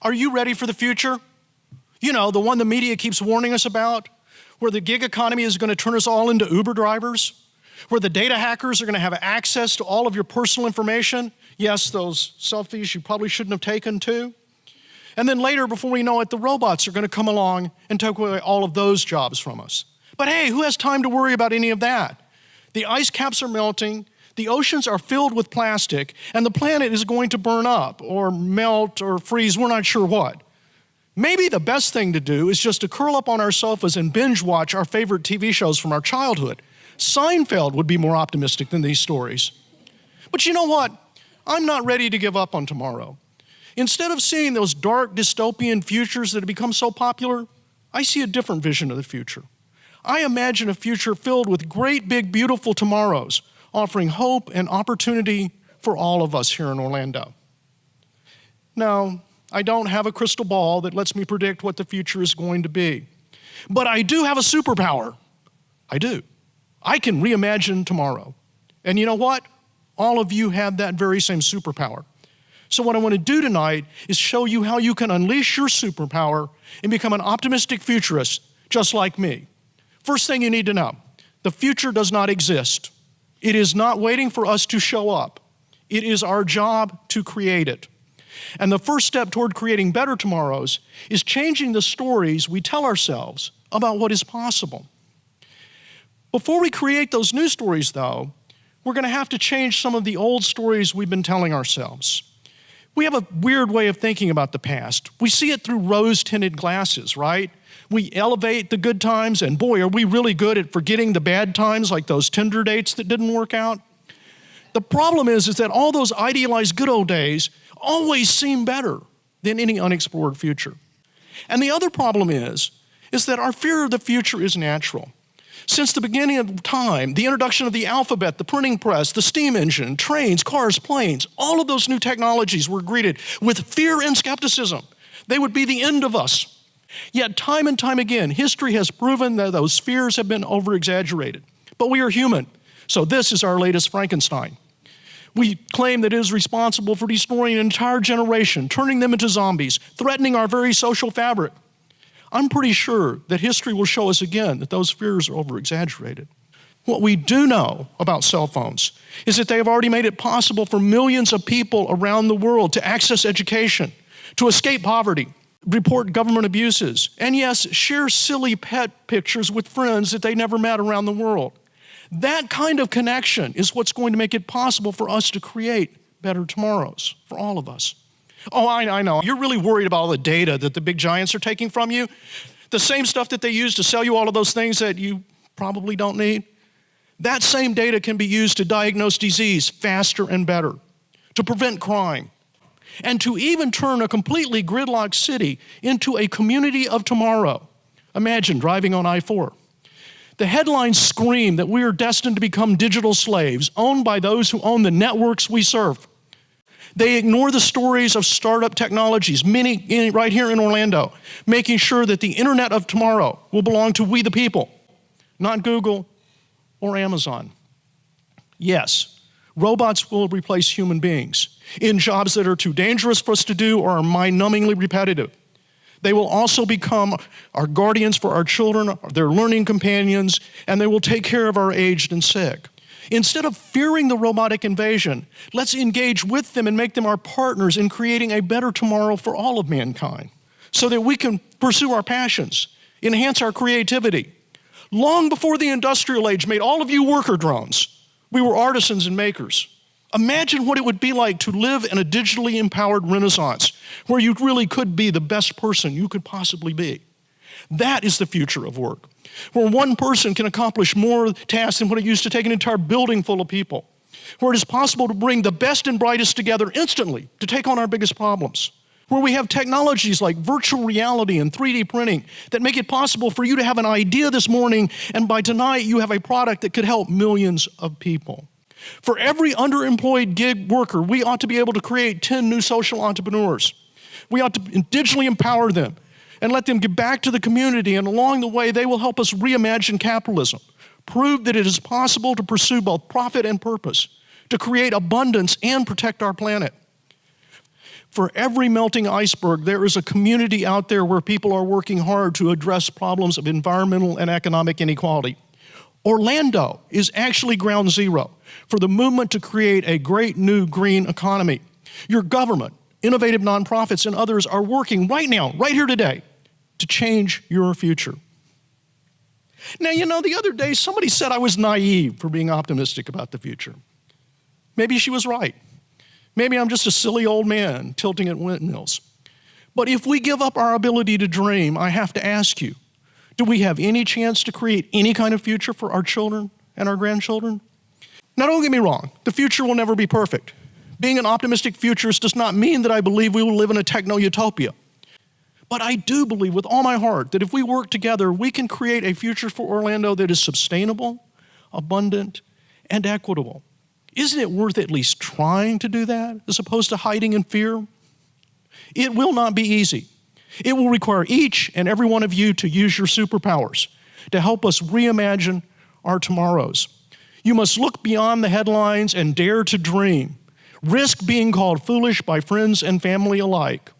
Are you ready for the future? You know, the one the media keeps warning us about, where the gig economy is going to turn us all into Uber drivers, where the data hackers are going to have access to all of your personal information. Yes, those selfies you probably shouldn't have taken too. And then later, before we know it, the robots are going to come along and take away all of those jobs from us. But hey, who has time to worry about any of that? The ice caps are melting, the oceans are filled with plastic, and the planet is going to burn up or melt or freeze, we're not sure what. Maybe the best thing to do is just to curl up on our sofas and binge watch our favorite TV shows from our childhood. Seinfeld would be more optimistic than these stories. But you know what? I'm not ready to give up on tomorrow. Instead of seeing those dark dystopian futures that have become so popular, I see a different vision of the future. I imagine a future filled with great, big, beautiful tomorrows, offering hope and opportunity for all of us here in Orlando. Now, I don't have a crystal ball that lets me predict what the future is going to be. But I do have a superpower. I do. I can reimagine tomorrow. And you know what? All of you have that very same superpower. So what I want to do tonight is show you how you can unleash your superpower and become an optimistic futurist, just like me. First thing you need to know, the future does not exist. It is not waiting for us to show up. It is our job to create it. And the first step toward creating better tomorrows is changing the stories we tell ourselves about what is possible. Before we create those new stories, though, we're going to have to change some of the old stories we've been telling ourselves. We have a weird way of thinking about the past. We see it through rose-tinted glasses, right? We elevate the good times, and boy, are we really good at forgetting the bad times, like those Tinder dates that didn't work out. The problem is that all those idealized good old days always seem better than any unexplored future. And the other problem is that our fear of the future is natural. Since the beginning of time, the introduction of the alphabet, the printing press, the steam engine, trains, cars, planes, all of those new technologies were greeted with fear and skepticism. They would be the end of us. Yet time and time again, history has proven that those fears have been over-exaggerated. But we are human, so this is our latest Frankenstein. We claim that it is responsible for destroying an entire generation, turning them into zombies, threatening our very social fabric. I'm pretty sure that history will show us again that those fears are over-exaggerated. What we do know about cell phones is that they have already made it possible for millions of people around the world to access education, to escape poverty, report government abuses, and yes, share silly pet pictures with friends that they never met around the world. That kind of connection is what's going to make it possible for us to create better tomorrows for all of us. Oh, I know. You're really worried about all the data that the big giants are taking from you. The same stuff that they use to sell you all of those things that you probably don't need. That same data can be used to diagnose disease faster and better, to prevent crime, and to even turn a completely gridlocked city into a community of tomorrow. Imagine driving on I-4. The headlines scream that we are destined to become digital slaves, owned by those who own the networks we serve. They ignore the stories of startup technologies, many right here in Orlando, making sure that the internet of tomorrow will belong to we the people, not Google or Amazon. Yes, robots will replace human beings in jobs that are too dangerous for us to do or are mind-numbingly repetitive. They will also become our guardians for our children, their learning companions, and they will take care of our aged and sick. Instead of fearing the robotic invasion, let's engage with them and make them our partners in creating a better tomorrow for all of mankind so that we can pursue our passions, enhance our creativity. Long before the industrial age made all of you worker drones, we were artisans and makers. Imagine what it would be like to live in a digitally empowered renaissance where you really could be the best person you could possibly be. That is the future of work, where one person can accomplish more tasks than what it used to take an entire building full of people, where it is possible to bring the best and brightest together instantly to take on our biggest problems, where we have technologies like virtual reality and 3D printing that make it possible for you to have an idea this morning and by tonight you have a product that could help millions of people. For every underemployed gig worker, we ought to be able to create 10 new social entrepreneurs. We ought to digitally empower them and let them give back to the community, and along the way, they will help us reimagine capitalism, prove that it is possible to pursue both profit and purpose, to create abundance and protect our planet. For every melting iceberg, there is a community out there where people are working hard to address problems of environmental and economic inequality. Orlando is actually ground zero for the movement to create a great new green economy. Your government, innovative nonprofits, and others are working right now, right here today, to change your future. Now, you know, the other day somebody said I was naive for being optimistic about the future. Maybe she was right. Maybe I'm just a silly old man tilting at windmills. But if we give up our ability to dream, I have to ask you, do we have any chance to create any kind of future for our children and our grandchildren? Now, don't get me wrong, the future will never be perfect. Being an optimistic futurist does not mean that I believe we will live in a techno-utopia. But I do believe with all my heart that if we work together, we can create a future for Orlando that is sustainable, abundant, and equitable. Isn't it worth at least trying to do that as opposed to hiding in fear? It will not be easy. It will require each and every one of you to use your superpowers to help us reimagine our tomorrows. You must look beyond the headlines and dare to dream. Risk being called foolish by friends and family alike.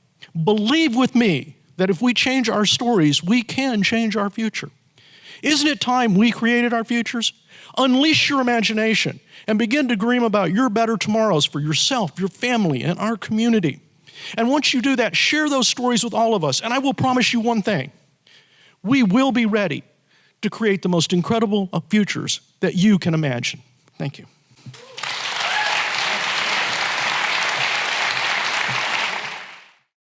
Believe with me that if we change our stories, we can change our future. Isn't it time we created our futures? Unleash your imagination and begin to dream about your better tomorrows for yourself, your family, and our community. And once you do that, share those stories with all of us. And I will promise you one thing. We will be ready to create the most incredible of futures that you can imagine. Thank you.